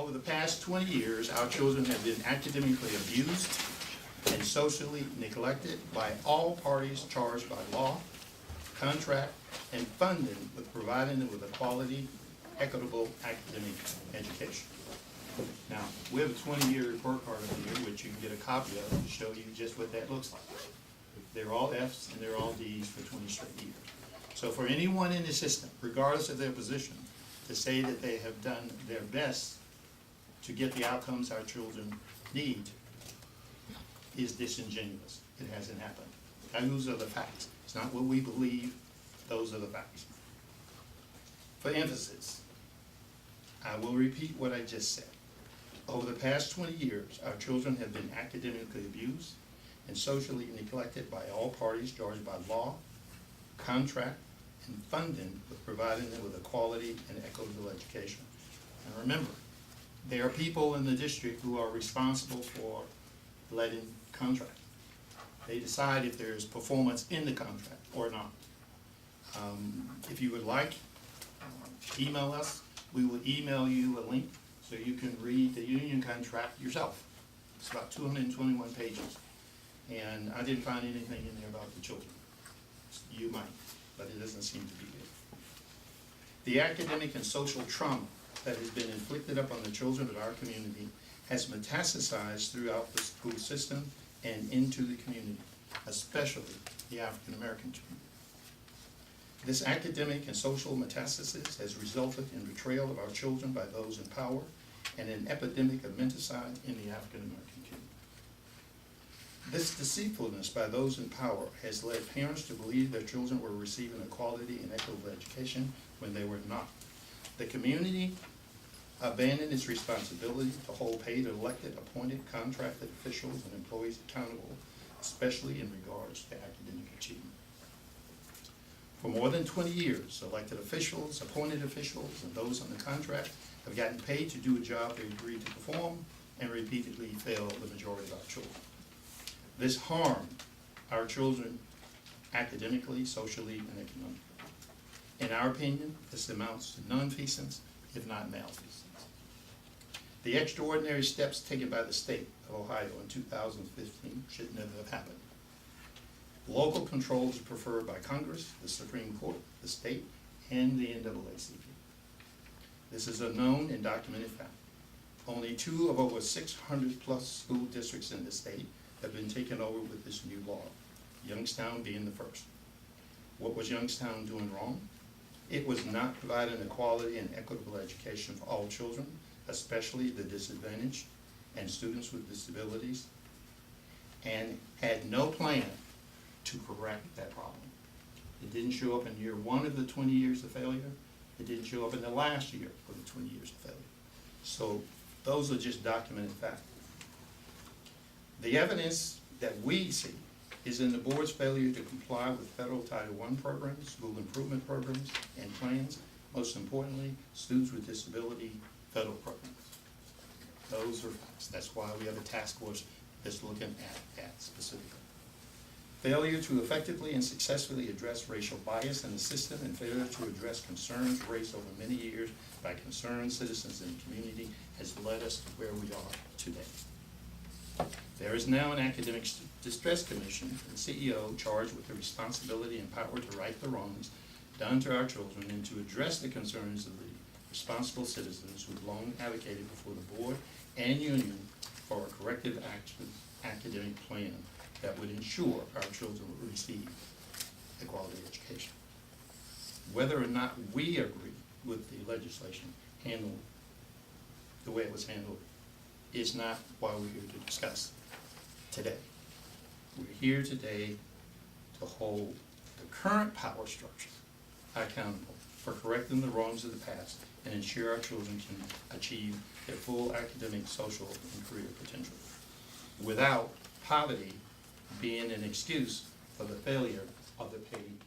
over the past 20 years, our children have been academically abused and socially neglected by all parties charged by law, contract, and funding with providing them with a quality, equitable academic education. Now, we have a 20-year report card over here, which you can get a copy of to show you just what that looks like. They're all Fs and they're all Ds for 20 straight years. So for anyone in the system, regardless of their position, to say that they have done their best to get the outcomes our children need is disingenuous. It hasn't happened. And those are the facts. It's not what we believe, those are the facts. For emphasis, I will repeat what I just said. Over the past 20 years, our children have been academically abused and socially neglected by all parties charged by law, contract, and funding with providing them with a quality and equitable education. And remember, there are people in the district who are responsible for letting contract. They decide if there is performance in the contract or not. If you would like, email us. We will email you a link so you can read the union contract yourself. It's about 221 pages. And I didn't find anything in there about the children. You might, but it doesn't seem to be there. The academic and social trauma that has been inflicted upon the children of our community has metastasized throughout the school system and into the community, especially the African American community. This academic and social metastasis has resulted in betrayal of our children by those in power and an epidemic of menticide in the African American community. This deceitfulness by those in power has led parents to believe their children were receiving a quality and equitable education when they were not. The community abandoned its responsibility to hold paid, elected, appointed, contracted officials and employees accountable, especially in regards to academic achievement. For more than 20 years, elected officials, appointed officials, and those on the contract have gotten paid to do a job they agreed to perform and repeatedly failed the majority of our children. This harmed our children academically, socially, and economically. In our opinion, this amounts to nonfeasance, if not malfeasance. The extraordinary steps taken by the state of Ohio in 2015 should never have happened. Local control is preferred by Congress, the Supreme Court, the state, and the NAACP. This is a known and documented fact. Only 2 of over 600 plus school districts in the state have been taken over with this new law, Youngstown being the first. What was Youngstown doing wrong? It was not providing a quality and equitable education for all children, especially the disadvantaged and students with disabilities, and had no plan to correct that problem. It didn't show up in year 1 of the 20 years of failure. It didn't show up in the last year of the 20 years of failure. So those are just documented facts. The evidence that we see is in the board's failure to comply with federal Title I programs, school improvement programs, and plans. Most importantly, students with disability federal programs. Those are facts. That's why we have a task force that's looking at that specifically. Failure to effectively and successfully address racial bias in the system and failure to address concerns raised over many years by concerned citizens in the community has led us to where we are today. There is now an Academic Distress Commission and CEO charged with the responsibility and power to right the wrongs done to our children and to address the concerns of the responsible citizens who have long advocated before the board and union for a corrective academic plan that would ensure our children would receive a quality education. Whether or not we agree with the legislation handled the way it was handled is not why we're here to discuss today. We're here today to hold the current power structure accountable for correcting the wrongs of the past and ensure our children can achieve their full academic, social, and career potential without poverty being an excuse for the failure of the paid